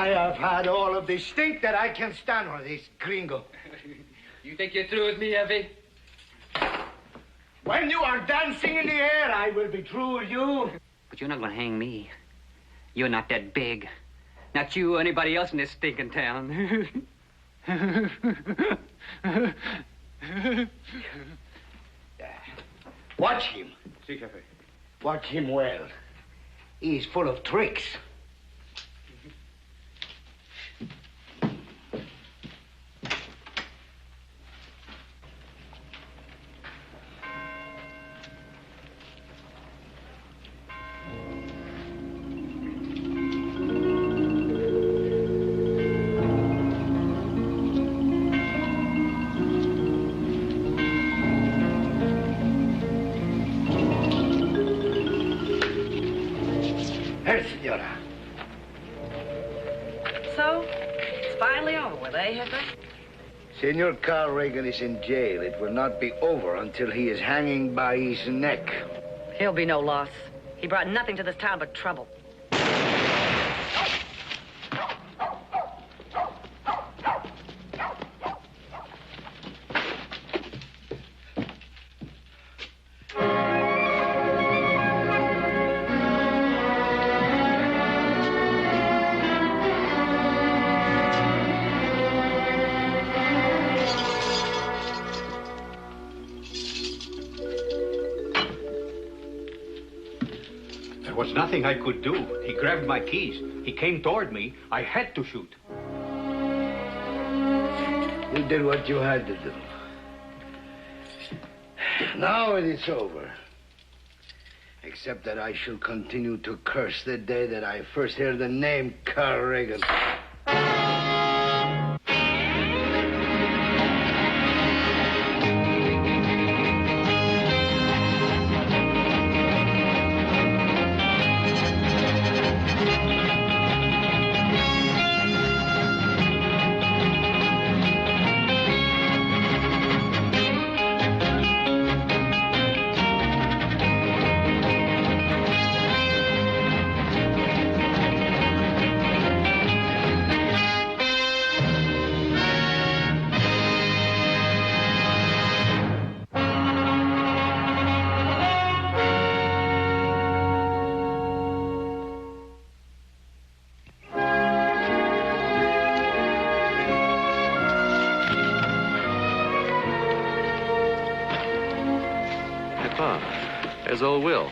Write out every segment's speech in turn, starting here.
I have had all of the stink that I can stand with this gringo. You think you're through with me, Evie? When you are dancing in the air, I will be through with you. But you're not gonna hang me. You're not that big. Not you or anybody else in this stinking town. Watch him. Si, Jefe. Watch him well. He's full of tricks. Senora. So, it's finally over with, eh, Jefe? Senor Carl Reagan is in jail. It will not be over until he is hanging by his neck. He'll be no loss. He brought nothing to this town but trouble. There was nothing I could do. He grabbed my keys. He came toward me. I had to shoot. You did what you had to do. Now it is over. Except that I shall continue to curse the day that I first heard the name Carl Reagan. There's old Will.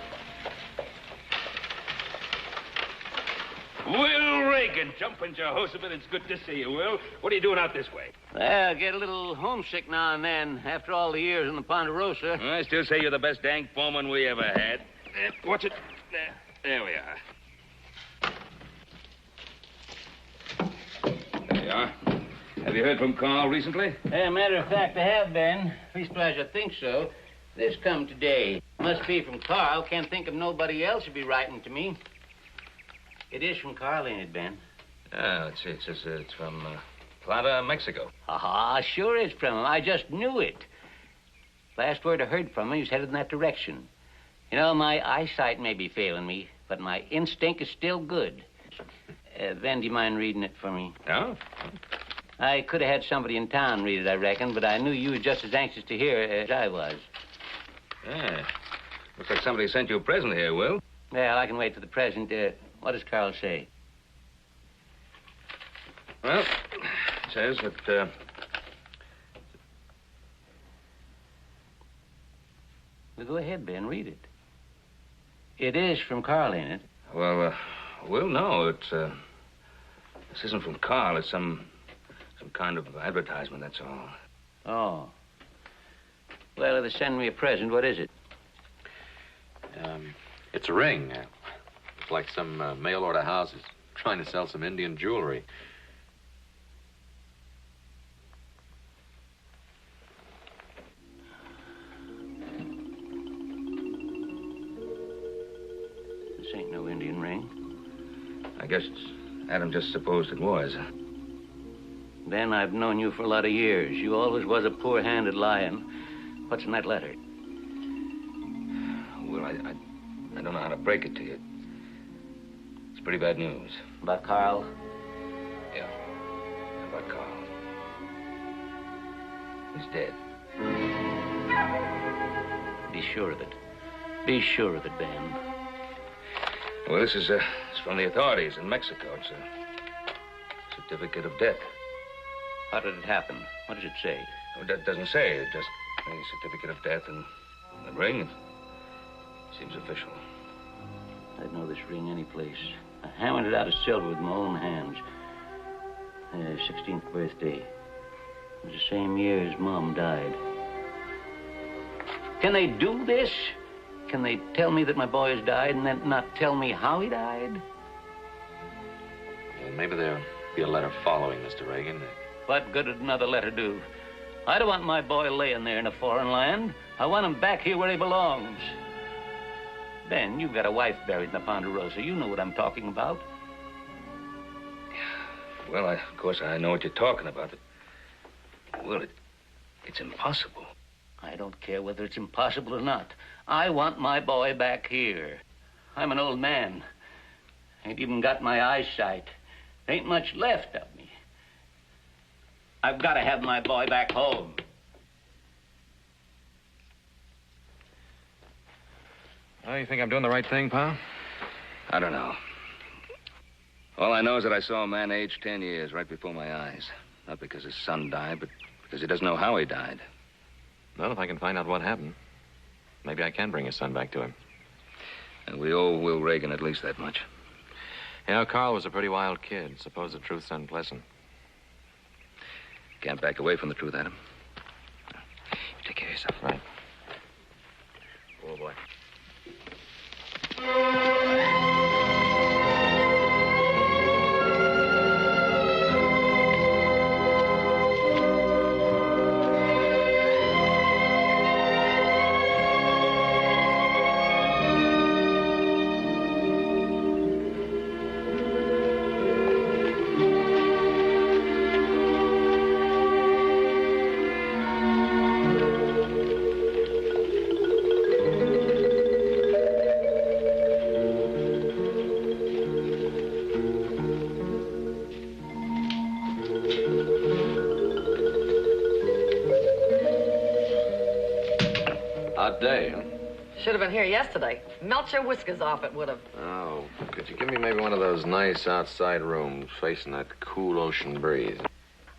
Will Reagan, jumping Jehoshaphat. It's good to see you, Will. What are you doing out this way? Well, get a little homesick now and then after all the years in the Ponderosa. I still say you're the best dang foreman we ever had. Watch it. There we are. There you are. Have you heard from Carl recently? Matter of fact, I have been. Leastwise, I think so. This come today. Must be from Carl. Can't think of nobody else who'd be writing to me. It is from Carl, ain't it, Ben? Let's see. It says it's from Plata, Mexico. Sure is from him. I just knew it. Last word I heard from him, he was headed in that direction. You know, my eyesight may be failing me, but my instinct is still good. Ben, do you mind reading it for me? No? I could have had somebody in town read it, I reckon, but I knew you were just as anxious to hear as I was. Yeah. Looks like somebody sent you a present here, Will. Well, I can wait for the present. What does Carl say? Well, it says that, Well, go ahead, Ben, read it. It is from Carl, ain't it? Well, Will, no, it's, this isn't from Carl. It's some kind of advertisement, that's all. Oh. Well, if they send me a present, what is it? It's a ring. It's like some mail-order house is trying to sell some Indian jewelry. This ain't no Indian ring. I guess Adam just supposed it was. Ben, I've known you for a lot of years. You always was a poor-handed lion. What's in that letter? Will, I don't know how to break it to you. It's pretty bad news. About Carl? He's dead. Be sure of it. Be sure of it, Ben. Well, this is it's from the authorities in Mexico. It's a certificate of death. How did it happen? What does it say? Oh, that doesn't say. It just a certificate of death and the ring. Seems official. I'd know this ring any place. I hammered it out of silver with my own hands. 16th birthday. It was the same year as Mom died. Can they do this? Can they tell me that my boy has died and then not tell me how he died? Well, maybe there'll be a letter following, Mr. Reagan. What good would another letter do? I don't want my boy laying there in a foreign land. I want him back here where he belongs. Ben, you've got a wife buried in the Ponderosa. You know what I'm talking about. Well, of course, I know what you're talking about. Well, it's impossible. I don't care whether it's impossible or not. I want my boy back here. I'm an old man. Ain't even got my eyesight. Ain't much left of me. I've got to have my boy back home. Oh, you think I'm doing the right thing, pal? I don't know. All I know is that I saw a man aged 10 years right before my eyes. Not because his son died, but because he doesn't know how he died. Well, if I can find out what happened, maybe I can bring his son back to him. And we owe Will Reagan at least that much. You know, Carl was a pretty wild kid. Suppose the truth's unpleasant. Can't back away from the truth, Adam. You take care of yourself. Right. Oh, boy. Hot day, huh? Should have been here yesterday. Melt your whiskers off, it would have. Oh, could you give me maybe one of those nice outside rooms facing that cool ocean breeze?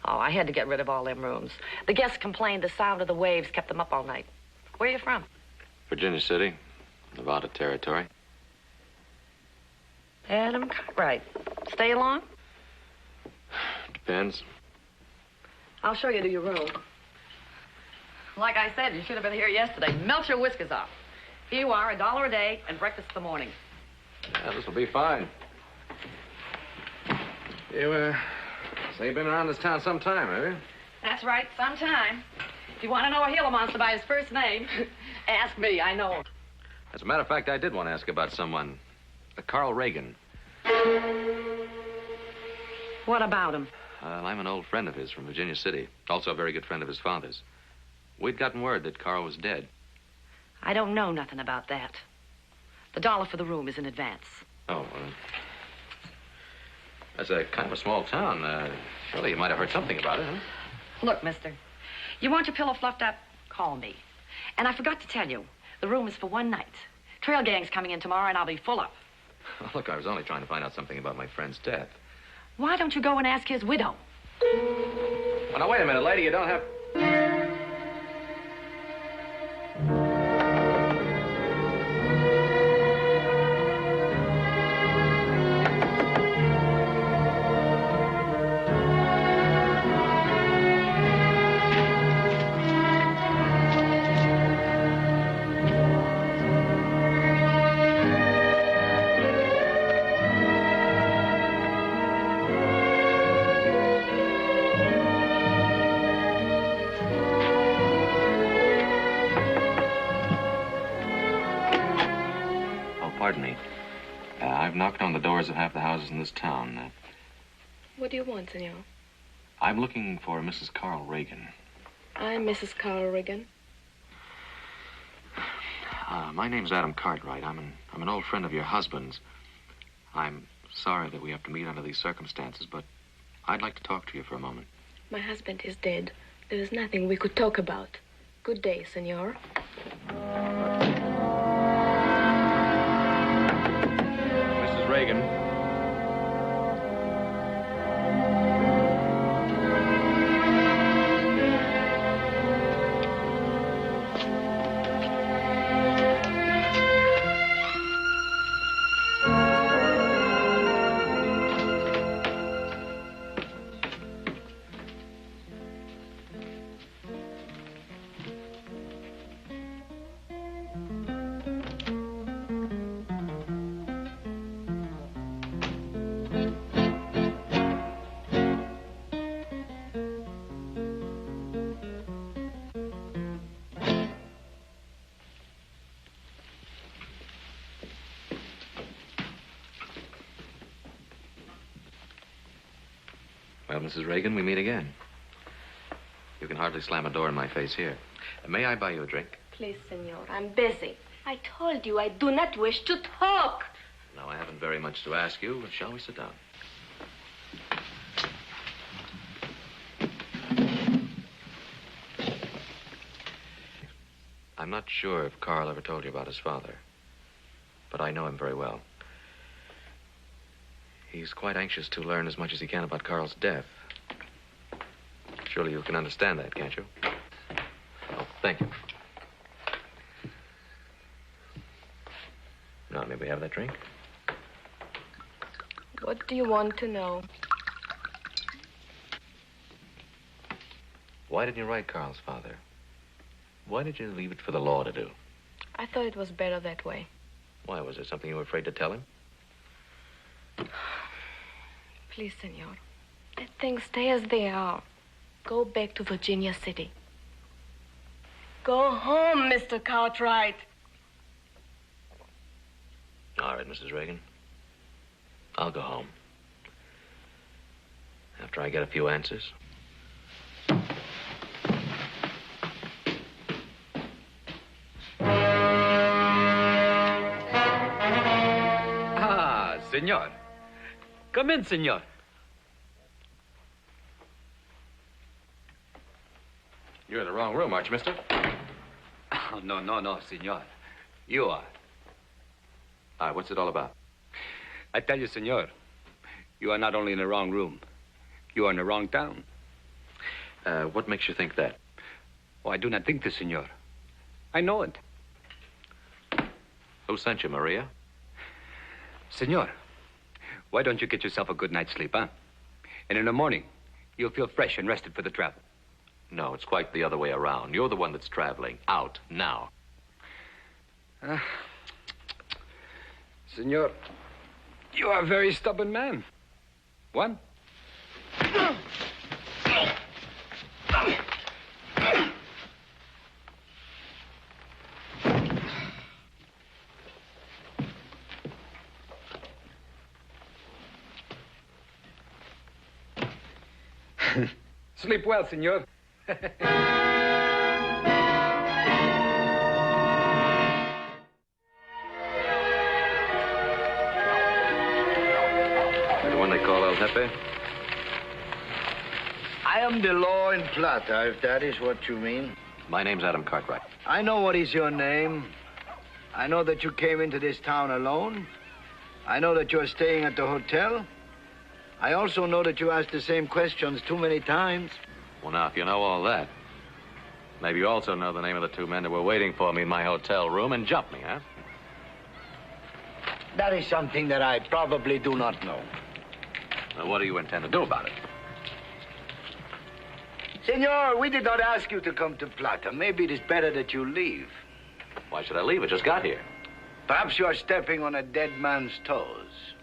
Oh, I had to get rid of all them rooms. The guests complained the sound of the waves kept them up all night. Where are you from? Virginia City, Nevada Territory. Adam Cartwright. Stay along? Depends. I'll show you to your room. Like I said, you should have been here yesterday. Melt your whiskers off. Here you are, $1 a day and breakfast in the morning. Yeah, this will be fine. You, say you've been around this town some time, have you? That's right, sometime. If you want to know a Gila monster by his first name, ask me, I know. As a matter of fact, I did want to ask about someone. Carl Reagan. What about him? I'm an old friend of his from Virginia City. Also a very good friend of his father's. We'd gotten word that Carl was dead. I don't know nothing about that. The $1 for the room is in advance. Oh, that's a kind of a small town. Surely you might have heard something about it, huh? Look, mister, you want your pillow fluffed up? Call me. And I forgot to tell you, the room is for one night. Trail gang's coming in tomorrow, and I'll be full up. Look, I was only trying to find out something about my friend's death. Why don't you go and ask his widow? Oh, now, wait a minute, lady. You don't have... Pardon me. I've knocked on the doors of half the houses in this town. What do you want, senor? I'm looking for Mrs. Carl Reagan. I'm Mrs. Carl Reagan. My name's Adam Cartwright. I'm an old friend of your husband's. I'm sorry that we have to meet under these circumstances, but I'd like to talk to you for a moment. My husband is dead. There's nothing we could talk about. Good day, senor. Mrs. Reagan. Well, Mrs. Reagan, we meet again. You can hardly slam a door in my face here. May I buy you a drink? Please, senor, I'm busy. I told you I do not wish to talk. No, I haven't very much to ask you. Shall we sit down? I'm not sure if Carl ever told you about his father, but I know him very well. He's quite anxious to learn as much as he can about Carl's death. Surely you can understand that, can't you? Oh, thank you. Now, may we have that drink? What do you want to know? Why didn't you write Carl's father? Why did you leave it for the law to do? I thought it was better that way. Why? Was there something you were afraid to tell him? Please, senor. Let things stay as they are. Go back to Virginia City. Go home, Mr. Cartwright. All right, Mrs. Reagan. I'll go home. After I get a few answers. Ah, senor. Come in, senor. You're in the wrong room, aren't you, mister? Oh, no, senor. You are. All right, what's it all about? I tell you, senor, you are not only in the wrong room, you are in the wrong town. What makes you think that? Oh, I do not think this, senor. I know it. Who sent you, Maria? Senor, why don't you get yourself a good night's sleep, huh? And in the morning, you'll feel fresh and rested for the travel. No, it's quite the other way around. You're the one that's traveling. Out, now. Senor, you are a very stubborn man. One? Sleep well, senor. The one they call El Jefe? I am the law in Plata, if that is what you mean. My name's Adam Cartwright. I know what is your name. I know that you came into this town alone. I know that you're staying at the hotel. I also know that you asked the same questions too many times. Well, now, if you know all that, maybe you also know the name of the two men that were waiting for me in my hotel room and jumped me, huh? That is something that I probably do not know. Now, what do you intend to do about it? Senor, we did not ask you to come to Plata. Maybe it is better that you leave. Why should I leave? I just got here. Perhaps you are stepping on a dead man's toes.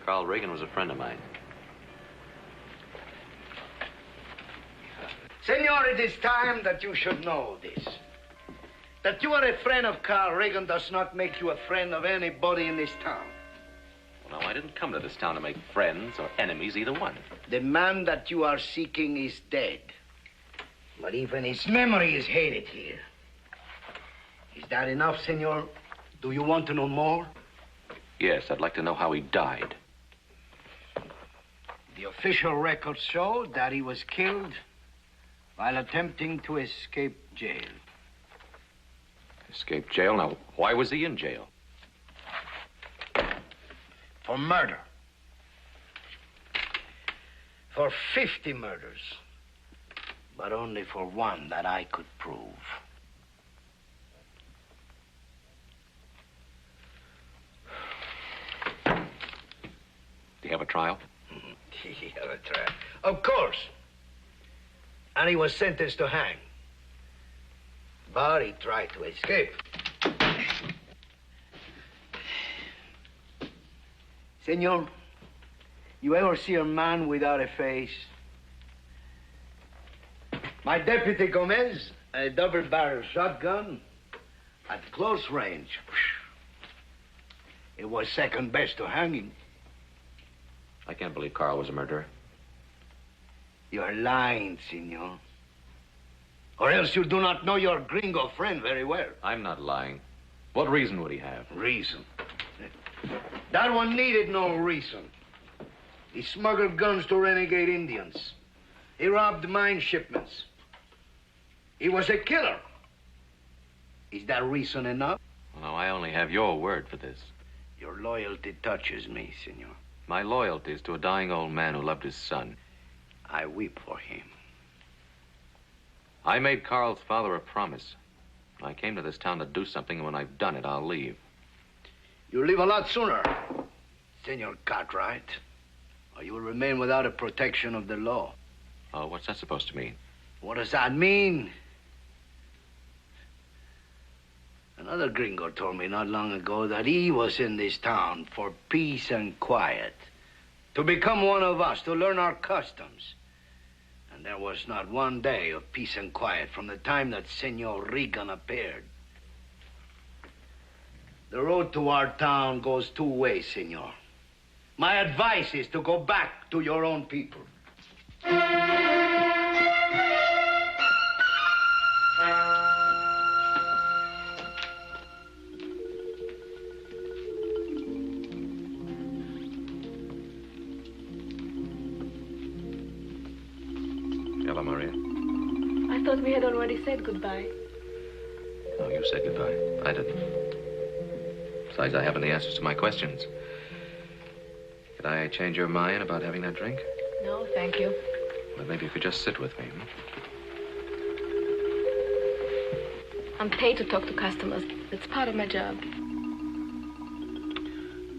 Carl Reagan was a friend of mine. Senor, it is time that you should know this. That you are a friend of Carl Reagan does not make you a friend of anybody in this town. Well, no, I didn't come to this town to make friends or enemies, either one. The man that you are seeking is dead. But even his memory is hated here. Is that enough, senor? Do you want to know more? Yes, I'd like to know how he died. The official records show that he was killed while attempting to escape jail. Escaped jail? Now, why was he in jail? For murder. For 50 murders. But only for one that I could prove. Do you have a trial? He had a trial. Of course. And he was sentenced to hang. But he tried to escape. Senor, you ever see a man without a face? My deputy Gomez, a double-barrel shotgun at close range. It was second best to hanging. I can't believe Carl was a murderer. You're lying, senor. Or else you do not know your gringo friend very well. I'm not lying. What reason would he have? Reason? That one needed no reason. He smuggled guns to renegade Indians. He robbed mine shipments. He was a killer. Is that reason enough? Well, no, I only have your word for this. Your loyalty touches me, senor. My loyalty is to a dying old man who loved his son. I weep for him. I made Carl's father a promise. I came to this town to do something, and when I've done it, I'll leave. You'll leave a lot sooner, Senor Cartwright, or you will remain without the protection of the law. Oh, what's that supposed to mean? What does that mean? Another gringo told me not long ago that he was in this town for peace and quiet, to become one of us, to learn our customs. And there was not one day of peace and quiet from the time that Senor Regan appeared. The road to our town goes two ways, senor. My advice is to go back to your own people. Hello, Maria. I thought we had already said goodbye. Oh, you said goodbye. I didn't. Besides, I haven't the answers to my questions. Could I change your mind about having that drink? No, thank you. Well, maybe you could just sit with me. I'm paid to talk to customers. It's part of my job.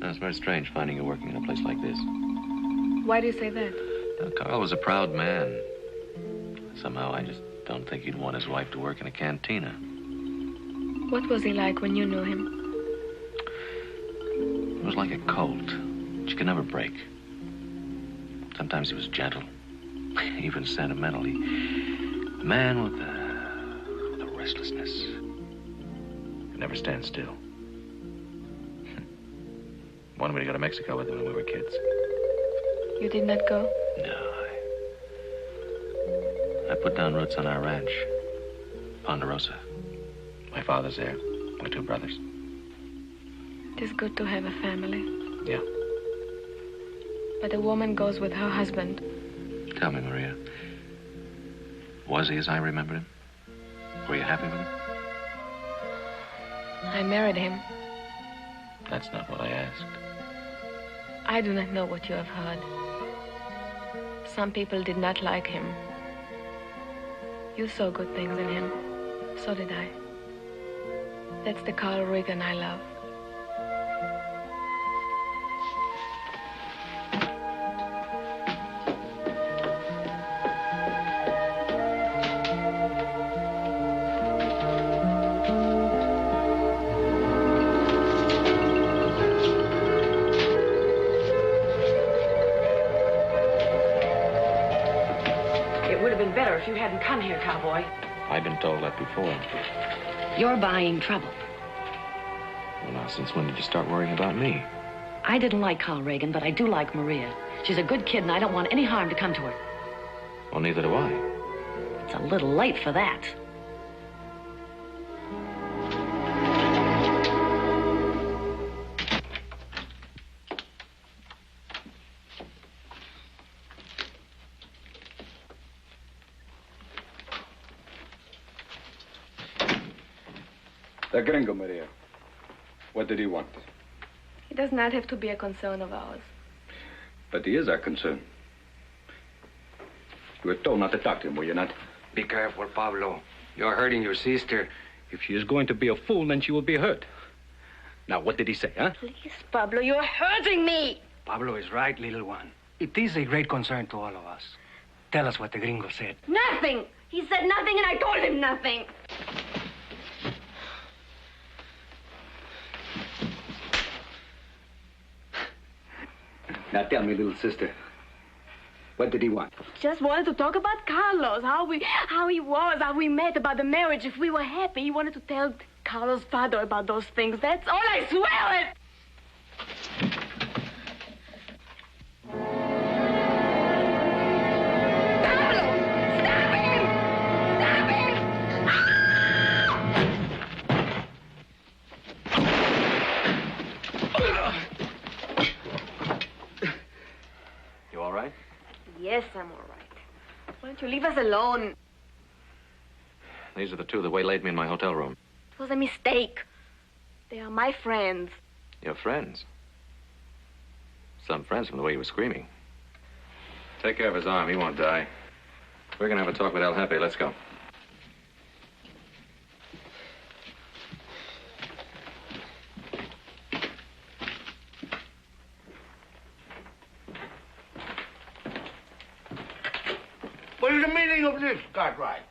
It's very strange finding you working in a place like this. Why do you say that? Carl was a proud man. Somehow, I just don't think he'd want his wife to work in a cantina. What was he like when you knew him? It was like a colt, which you could never break. Sometimes he was gentle, even sentimental. A man with a restlessness. Could never stand still. Wanted me to go to Mexico with him when we were kids. You did not go? No, I put down roots on our ranch, Ponderosa. My father's there, my two brothers. It is good to have a family. Yeah. But a woman goes with her husband. Tell me, Maria, was he as I remembered him? Were you happy with him? I married him. That's not what I asked. I do not know what you have heard. Some people did not like him. You saw good things in him. So did I. That's the Carl Regan I love. It would have been better if you hadn't come here, cowboy. I've been told that before. You're buying trouble. Well, now, since when did you start worrying about me? I didn't like Carl Regan, but I do like Maria. She's a good kid, and I don't want any harm to come to her. Well, neither do I. It's a little late for that. The gringo, Maria. What did he want? He does not have to be a concern of ours. But he is our concern. You were told not to talk to him, were you not? Be careful, Pablo. You're hurting your sister. If she is going to be a fool, then she will be hurt. Now, what did he say, huh? Please, Pablo, you're hurting me. Pablo is right, little one. It is a great concern to all of us. Tell us what the gringo said. Nothing. He said nothing, and I told him nothing. Now, tell me, little sister. What did he want? Just wanted to talk about Carlos, how he was, how we met, about the marriage, if we were happy. He wanted to tell Carlos' father about those things. That's all, I swear it. Yes, I'm all right. Why don't you leave us alone? These are the two that waylaid me in my hotel room. It was a mistake. They are my friends. Your friends? Some friends from the way you were screaming. Take care of his arm. He won't die. We're going to have a talk with El Jefe. Let's go. What is the meaning of this, Cartwright?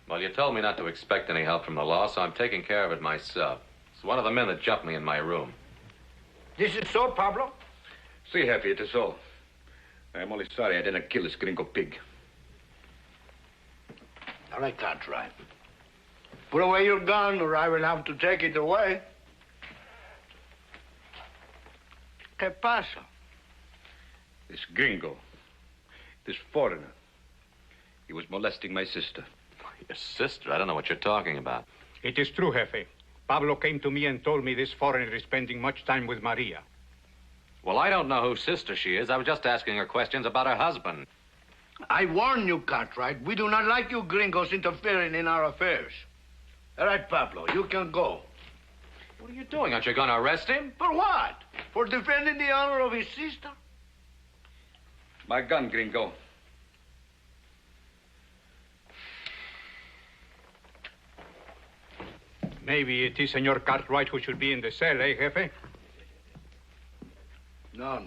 Well, you told me not to expect any help from the law, so I'm taking care of it myself. It's one of the men that jumped me in my room. This is so, Pablo? Si, Jefe, it is so. I'm only sorry I didn't kill this gringo pig. All right, Cartwright. Put away your gun, or I will have to take it away. ¿Qué pasa? This gringo, this foreigner, he was molesting my sister. Your sister? I don't know what you're talking about. It is true, Jefe. Pablo came to me and told me this foreigner is spending much time with Maria. Well, I don't know whose sister she is. I was just asking her questions about her husband. I warn you, Cartwright. We do not like you gringos interfering in our affairs. All right, Pablo, you can go. What are you doing? Aren't you going to arrest him? For what? For defending the honor of his sister? My gun, gringo. Maybe it is Senor Cartwright who should be in the cell, eh, Jefe? No.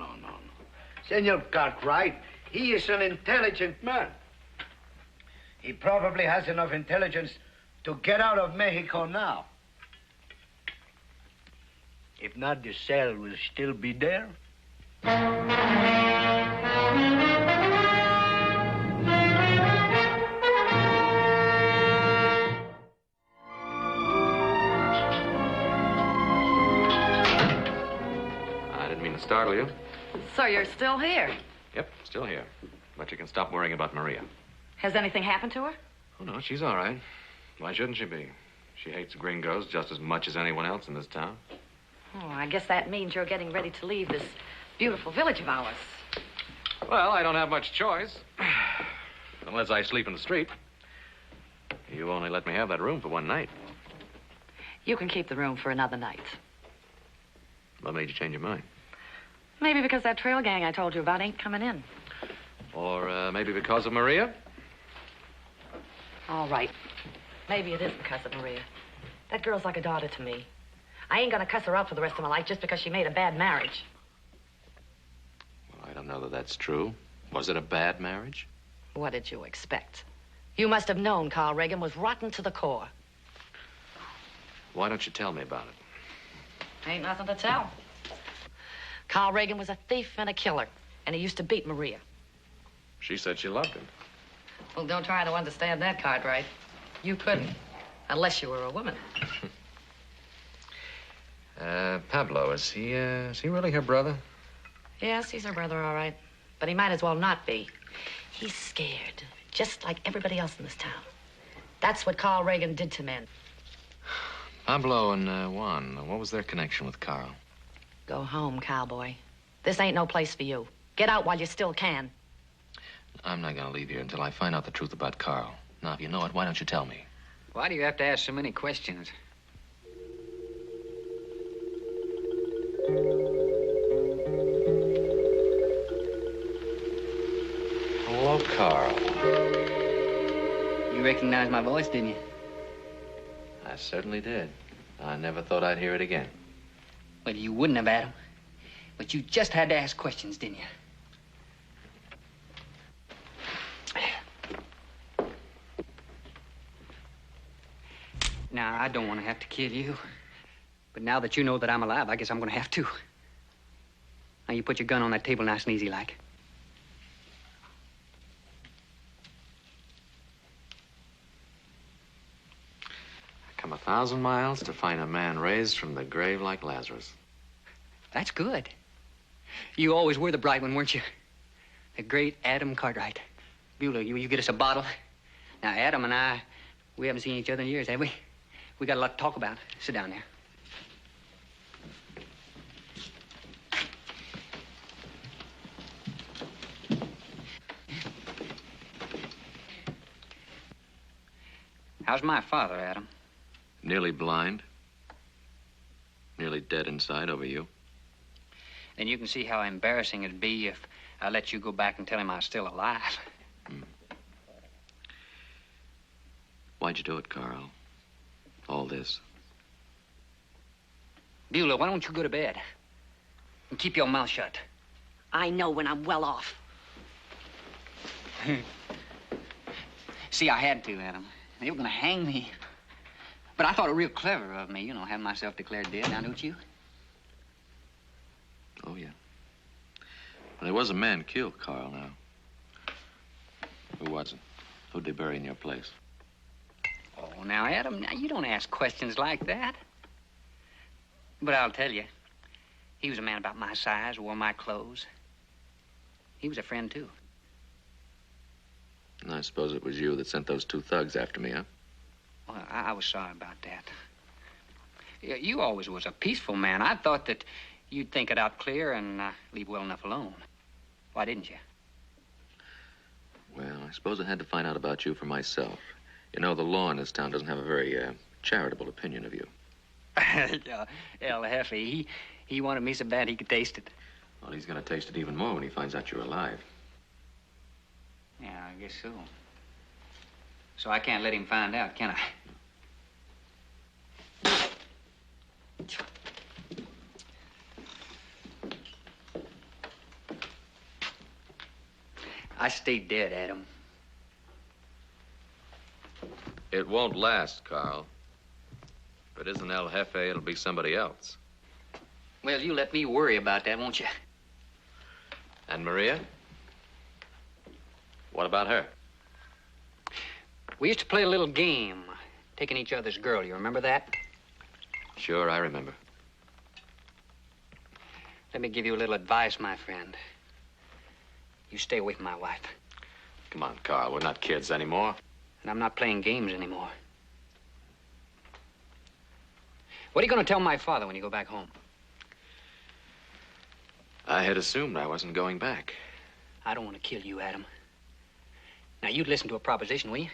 Senor Cartwright, he is an intelligent man. He probably has enough intelligence to get out of Mexico now. If not, the cell will still be there. Startle you? So you're still here? Yep, still here. But you can stop worrying about Maria. Has anything happened to her? Oh, no, she's all right. Why shouldn't she be? She hates gringos just as much as anyone else in this town. Oh, I guess that means you're getting ready to leave this beautiful village of ours. Well, I don't have much choice. Unless I sleep in the street. You only let me have that room for one night. You can keep the room for another night. What made you change your mind? Maybe because that trail gang I told you about ain't coming in. Or maybe because of Maria? All right. Maybe it is because of Maria. That girl's like a daughter to me. I ain't gonna cuss her out for the rest of my life just because she made a bad marriage. Well, I don't know that that's true. Was it a bad marriage? What did you expect? You must have known Carl Reagan was rotten to the core. Why don't you tell me about it? Ain't nothing to tell. Carl Reagan was a thief and a killer, and he used to beat Maria. She said she loved him. Well, don't try to understand that, Cartwright. You couldn't, unless you were a woman. Pablo, is he really her brother? Yes, he's her brother, all right. But he might as well not be. He's scared, just like everybody else in this town. That's what Carl Reagan did to men. Pablo and Juan, what was their connection with Carl? Go home, cowboy. This ain't no place for you. Get out while you still can. I'm not gonna leave here until I find out the truth about Carl. Now, if you know it, why don't you tell me? Why do you have to ask so many questions? Hello, Carl. You recognized my voice, didn't you? I certainly did. I never thought I'd hear it again. Well, you wouldn't have, Adam. But you just had to ask questions, didn't you? Now, I don't want to have to kill you. But now that you know that I'm alive, I guess I'm going to have to. Now, you put your gun on that table nice and easy like. I come 1,000 miles to find a man raised from the grave like Lazarus. That's good. You always were the bright one, weren't you? The great Adam Cartwright. Beulah, you get us a bottle. Now, Adam and I, we haven't seen each other in years, have we? We got a lot to talk about. Sit down there. How's my father, Adam? Nearly blind. Nearly dead inside over you. Then you can see how embarrassing it'd be if I let you go back and tell him I was still alive. Why'd you do it, Carl? All this. Beulah, why don't you go to bed? And keep your mouth shut. I know when I'm well off. See, I had to, Adam. They were gonna hang me. But I thought it real clever of me, having myself declared dead, now don't you? Oh, yeah. Well, there was a man killed, Carl, now. Who wasn't? Who'd they bury in your place? Oh, now, Adam, now you don't ask questions like that. But I'll tell you, he was a man about my size, wore my clothes. He was a friend, too. And I suppose it was you that sent those 2 thugs after me, huh? Well, I was sorry about that. You always was a peaceful man. I thought that you'd think it out clear and leave well enough alone. Why didn't you? Well, I suppose I had to find out about you for myself. You know, the law in this town doesn't have a very charitable opinion of you. El Jefe, he wanted me so bad he could taste it. Well, he's going to taste it even more when he finds out you're alive. Yeah, I guess so. So I can't let him find out, can I? I stayed dead, Adam. It won't last, Carl. If it isn't El Jefe, it'll be somebody else. Well, you let me worry about that, won't you? And Maria? What about her? We used to play a little game, taking each other's girl. You remember that? Sure, I remember. Let me give you a little advice, my friend. You stay away from my wife. Come on, Carl. We're not kids anymore. And I'm not playing games anymore. What are you going to tell my father when you go back home? I had assumed I wasn't going back. I don't want to kill you, Adam. Now, you'd listen to a proposition, will you?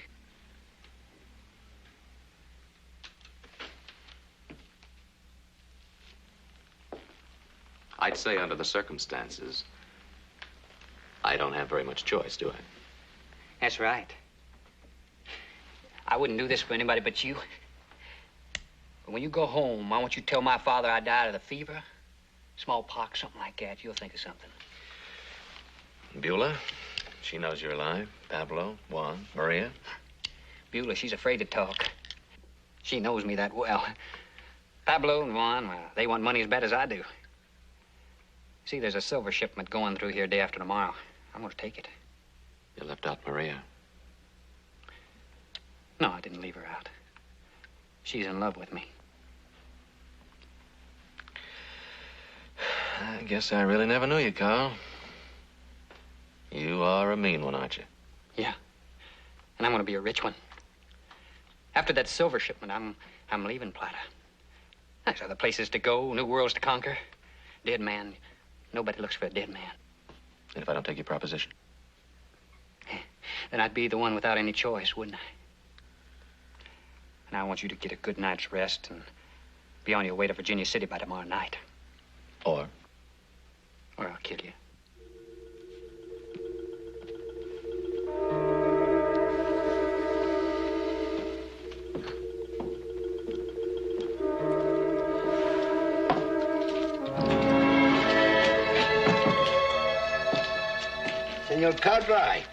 I'd say under the circumstances, I don't have very much choice, do I? That's right. I wouldn't do this for anybody but you. But when you go home, I want you to tell my father I died of the fever, smallpox, something like that. You'll think of something. Beulah, she knows you're alive. Pablo, Juan, Maria. Beulah, she's afraid to talk. She knows me that well. Pablo and Juan, well, they want money as bad as I do. See, there's a silver shipment going through here day after tomorrow. I'm going to take it. You left out Maria. No, I didn't leave her out. She's in love with me. I guess I really never knew you, Carl. You are a mean one, aren't you? Yeah. And I'm going to be a rich one. After that silver shipment, I'm leaving Plata. There's other places to go, new worlds to conquer. Dead man. Nobody looks for a dead man. And if I don't take your proposition? Then I'd be the one without any choice, wouldn't I? And I want you to get a good night's rest and be on your way to Virginia City by tomorrow night. Or I'll kill you. Senor Cartwright,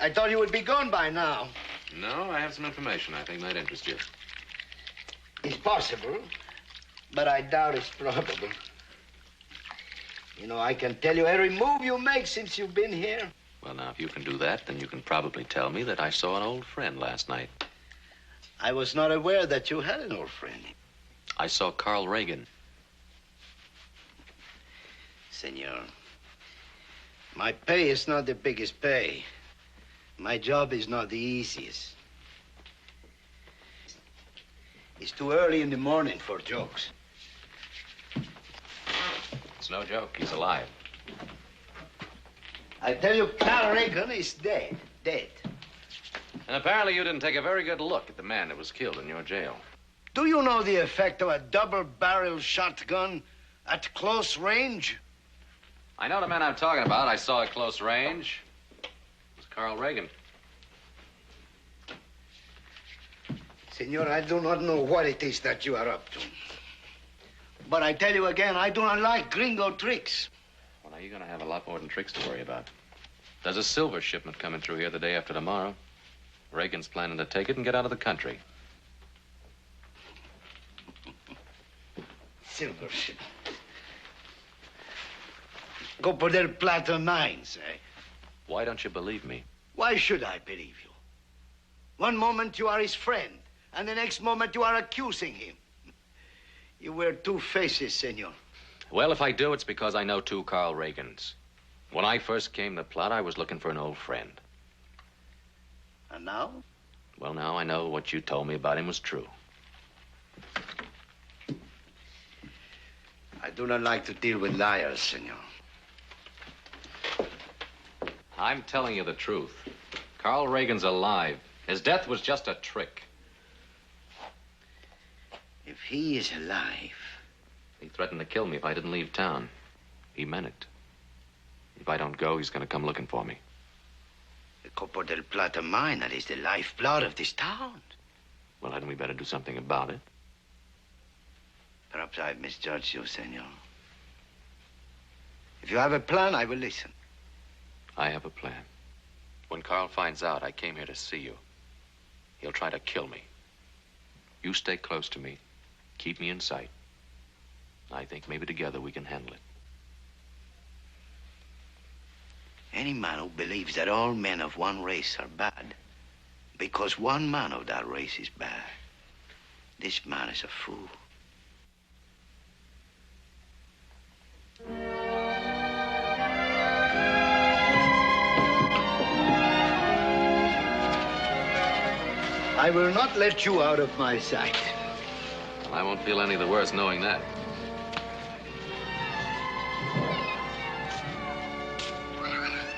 I thought you would be gone by now. No, I have some information I think might interest you. It's possible, but I doubt it's probable. You know, I can tell you every move you make since you've been here. Well, now, if you can do that, then you can probably tell me that I saw an old friend last night. I was not aware that you had an old friend. I saw Carl Reagan. Senor, my pay is not the biggest pay. My job is not the easiest. It's too early in the morning for jokes. It's no joke. He's alive. I tell you, Carl Reagan is dead. Dead. And apparently you didn't take a very good look at the man that was killed in your jail. Do you know the effect of a double-barrel shotgun at close range? I know the man I'm talking about. I saw at close range. It was Carl Reagan. Senor, I do not know what it is that you are up to. But I tell you again, I do not like gringo tricks. Well, now, you're going to have a lot more than tricks to worry about. There's a silver shipment coming through here the day after tomorrow. Reagan's planning to take it and get out of the country. Silver shipment. Go por del Plata mines, eh? Why don't you believe me? Why should I believe you? One moment you are his friend, and the next moment you are accusing him. You wear two faces, senor. Well, if I do, it's because I know two Carl Reagans. When I first came to Plata, I was looking for an old friend. And now? Well, now I know what you told me about him was true. I do not like to deal with liars, senor. I'm telling you the truth. Carl Reagan's alive. His death was just a trick. If he is alive... He threatened to kill me if I didn't leave town. He meant it. If I don't go, he's going to come looking for me. The Copo del Plata mine, that is the lifeblood of this town. Well, hadn't we better do something about it? Perhaps I've misjudged you, senor. If you have a plan, I will listen. I have a plan. When Carl finds out I came here to see you, he'll try to kill me. You stay close to me. Keep me in sight. I think maybe together we can handle it. Any man who believes that all men of one race are bad because one man of that race is bad, this man is a fool. I will not let you out of my sight. Well, I won't feel any the worse knowing that.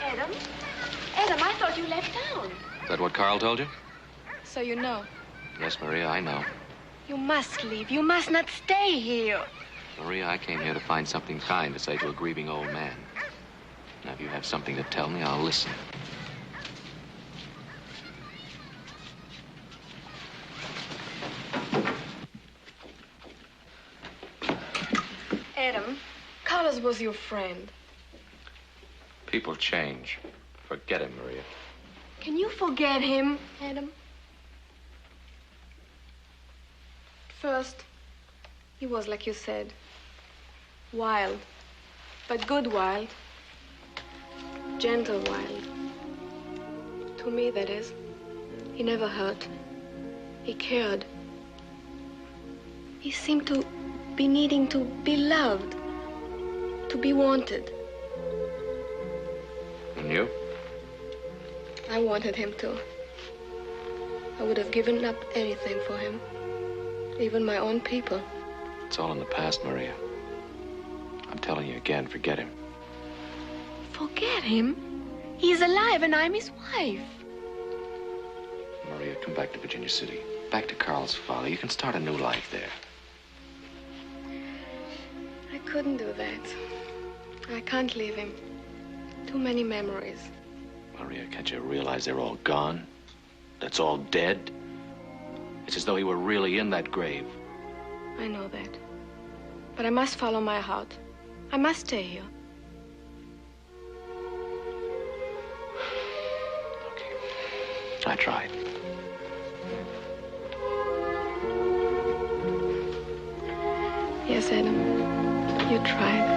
Adam? Adam, I thought you left town. Is that what Carl told you? So you know. Yes, Maria, I know. You must leave. You must not stay here. Maria, I came here to find something kind to say to a grieving old man. Now, if you have something to tell me, I'll listen. Adam, Carlos was your friend. People change. Forget it, Maria. Can you forget him, Adam? First, he was, like you said, wild, but good wild, gentle wild. To me, that is. He never hurt. He cared. He seemed to be needing to be loved, to be wanted. And you? I wanted him to. I would have given up anything for him, even my own people. It's all in the past, Maria. I'm telling you again, forget him. Forget him? He's alive and I'm his wife. Maria, come back to Virginia City. Back to Carl's father. You can start a new life there. couldn't do that. I can't leave him. Too many memories. Maria, can't you realize they're all gone? That's all dead? It's as though he were really in that grave. I know that. But I must follow my heart. I must stay here. I tried. Yes, Adam. You tried.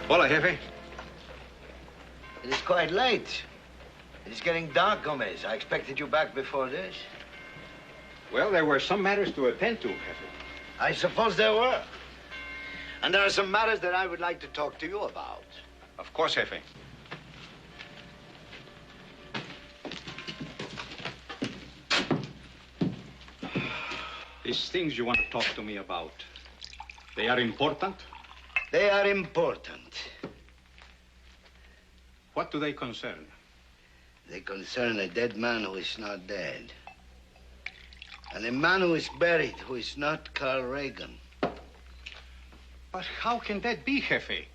Hola, Jefe. It is quite late. It is getting dark, Gomez. I expected you back before this. Well, there were some matters to attend to, Jefe. I suppose there were. And there are some matters that I would like to talk to you about. Of course, Jefe. These things you want to talk to me about, they are important? They are important. What do they concern? They concern a dead man who is not dead. And a man who is buried who is not Carl Reagan. But how can that be, Jefe?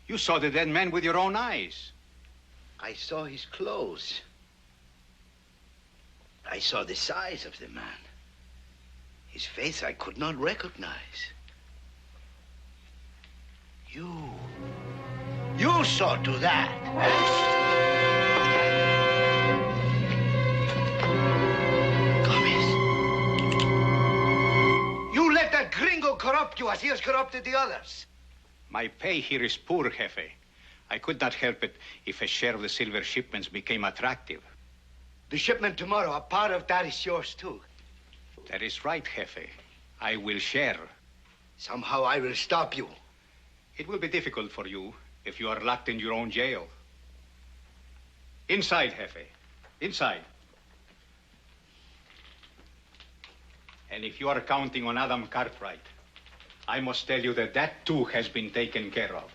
You saw the dead man with your own eyes. I saw his clothes. I saw the size of the man. His face I could not recognize. You saw to that. Gomez. You let that gringo corrupt you as he has corrupted the others. My pay here is poor, Jefe. I could not help it if a share of the silver shipments became attractive. The shipment tomorrow, a part of that is yours too. That is right, Jefe. I will share. Somehow I will stop you. It will be difficult for you if you are locked in your own jail. Inside, Jefe. Inside. And if you are counting on Adam Cartwright, I must tell you that that too has been taken care of.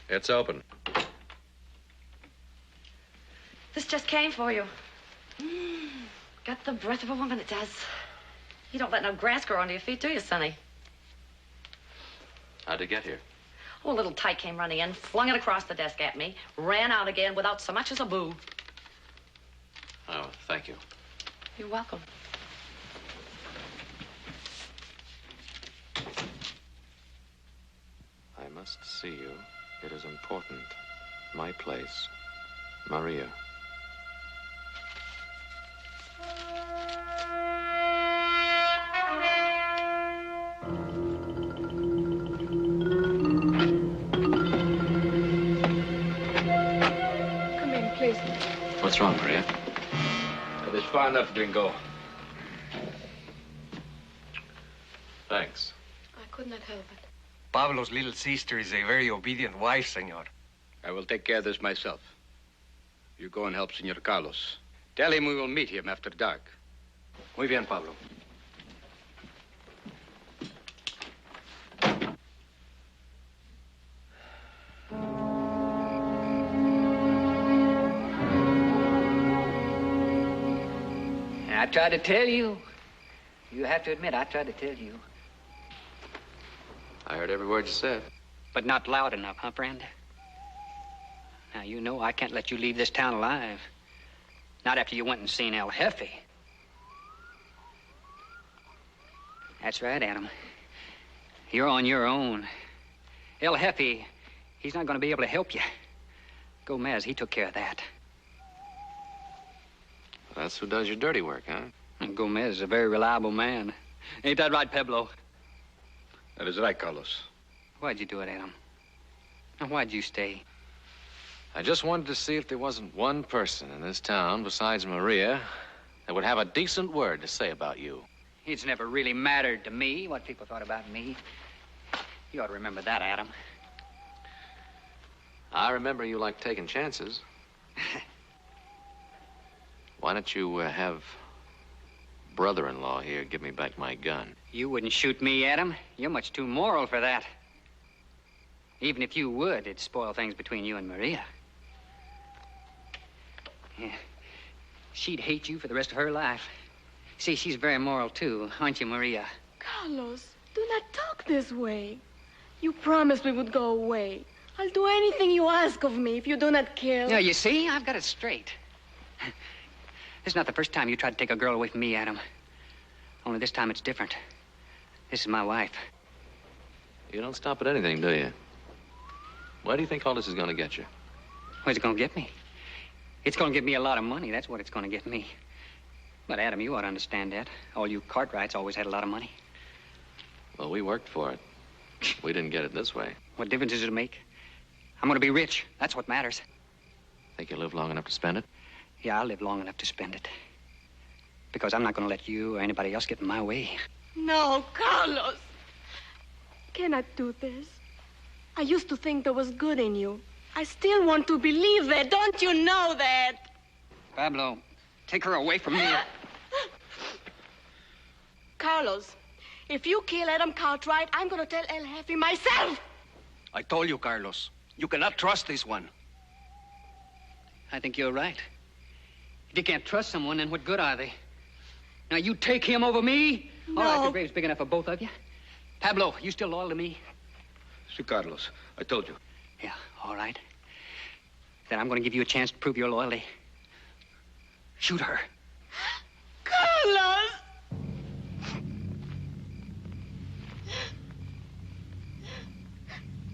It's open. This just came for you. Got the breath of a woman, it does. You don't let no grass grow under your feet, do you, Sonny? How'd it get here? Oh, a little tyke came running in, flung it across the desk at me, ran out again without so much as a boo. Oh, thank you. You're welcome. I must see you. It is important. My place. Maria. Come in, please. What's wrong, Maria? It is far enough, Gringo. Thanks. I could not help it. Pablo's little sister is a very obedient wife, senor. I will take care of this myself. You go and help Senor Carlos. Tell him we will meet him after dark. Muy bien, Pablo. I tried to tell you. You have to admit, I tried to tell you. I heard every word you said. But not loud enough, huh, friend? Now, you know I can't let you leave this town alive. Not after you went and seen El Jefe. That's right, Adam. You're on your own. El Jefe, he's not going to be able to help you. Gomez, he took care of that. That's who does your dirty work, huh? And Gomez is a very reliable man. Ain't that right, Pablo? That is right, Carlos. Why'd you do it, Adam? And why'd you stay? I just wanted to see if there wasn't one person in this town besides Maria that would have a decent word to say about you. It's never really mattered to me what people thought about me. You ought to remember that, Adam. I remember you like taking chances. Why don't you have brother-in-law here give me back my gun? You wouldn't shoot me, Adam. You're much too moral for that. Even if you would, it'd spoil things between you and Maria. Yeah. She'd hate you for the rest of her life. See, she's very moral, too, aren't you, Maria? Carlos, do not talk this way. You promised we would go away. I'll do anything you ask of me if you do not kill. Now, you see, I've got it straight. This is not the first time you tried to take a girl away from me, Adam. Only this time it's different. This is my wife. You don't stop at anything, do you? Where do you think all this is going to get you? Where's it going to get me? It's going to get me a lot of money. That's what it's going to get me. But, Adam, you ought to understand that. All you Cartwrights always had a lot of money. Well, we worked for it. We didn't get it this way. What difference does it make? I'm going to be rich. That's what matters. Think you'll live long enough to spend it? Yeah, I'll live long enough to spend it. Because I'm not going to let you or anybody else get in my way. No, Carlos. Cannot do this. I used to think there was good in you. I still want to believe that. Don't you know that? Pablo, take her away from me. Carlos, if you kill Adam Cartwright, I'm going to tell El Jefe myself. I told you, Carlos. You cannot trust this one. I think you're right. If you can't trust someone, then what good are they? Now, you take him over me? No. All right, the grave's big enough for both of you. Pablo, you still loyal to me? Si, Carlos. I told you. Yeah, all right. Then I'm going to give you a chance to prove your loyalty. Shoot her. Carlos!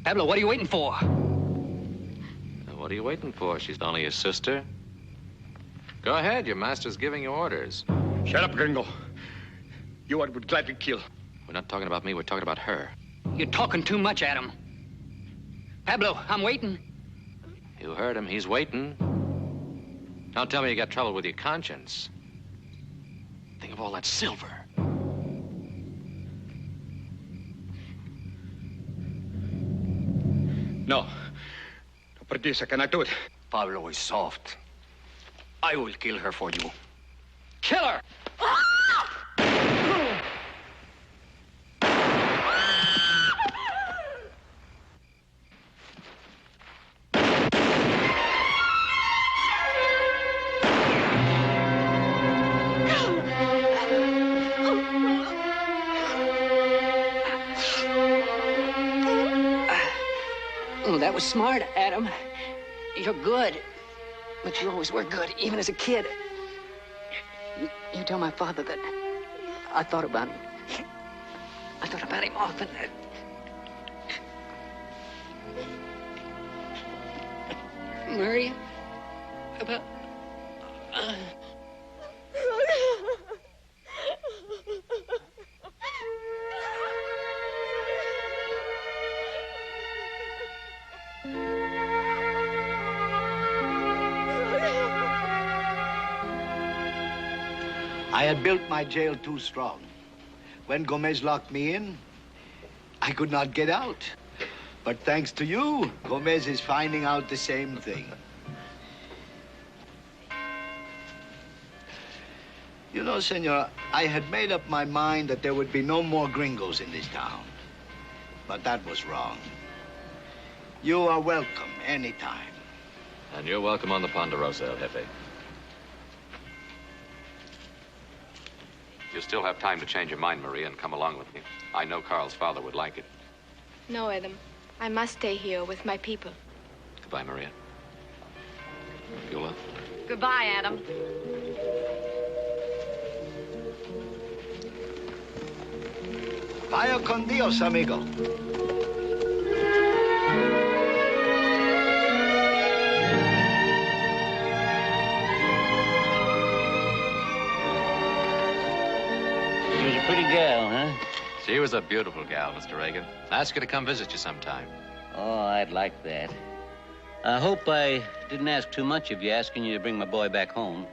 Pablo, what are you waiting for? Now, what are you waiting for? She's only your sister. Go ahead. Your master's giving you orders. Shut up, gringo. You would gladly kill. We're not talking about me. We're talking about her. You're talking too much, Adam. Pablo, I'm waiting. You heard him. He's waiting. Don't tell me you got trouble with your conscience. Think of all that silver. No. For this, I cannot do it. Pablo is soft. I will kill her for you. Kill her! Oh, that was smart, Adam. You're good. But you always were good, even as a kid. You tell my father that I thought about him. I thought about him often. Maria, about... I had built my jail too strong. When Gomez locked me in, I could not get out. But thanks to you, Gomez is finding out the same thing. You know, senor, I had made up my mind that there would be no more gringos in this town. But that was wrong. You are welcome anytime. And you're welcome on the Ponderosa, El Jefe. You still have time to change your mind, Maria, and come along with me. I know Carl's father would like it. No, Adam. I must stay here with my people. Goodbye, Maria. Beulah. Goodbye, Adam. Vaya con Dios, amigo. She was a pretty gal, huh? She was a beautiful gal, Mr. Reagan. Ask her to come visit you sometime. Oh, I'd like that. I hope I didn't ask too much of you asking you to bring my boy back home.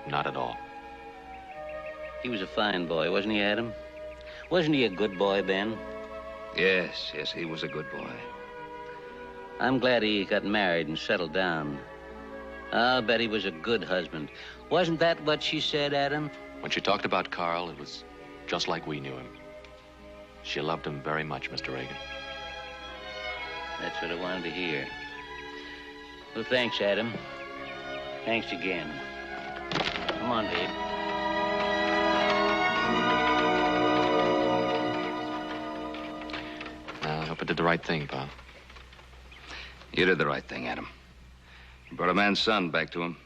Not at all. He was a fine boy, wasn't he, Adam? Wasn't he a good boy, Ben? Yes, he was a good boy. I'm glad he got married and settled down. I'll bet he was a good husband. Wasn't that what she said, Adam? When she talked about Carl, it was just like we knew him. She loved him very much, Mr. Reagan. That's what I wanted to hear. Well, thanks, Adam. Thanks again. Come on, babe. I hope I did the right thing, pal. You did the right thing, Adam. You brought a man's son back to him.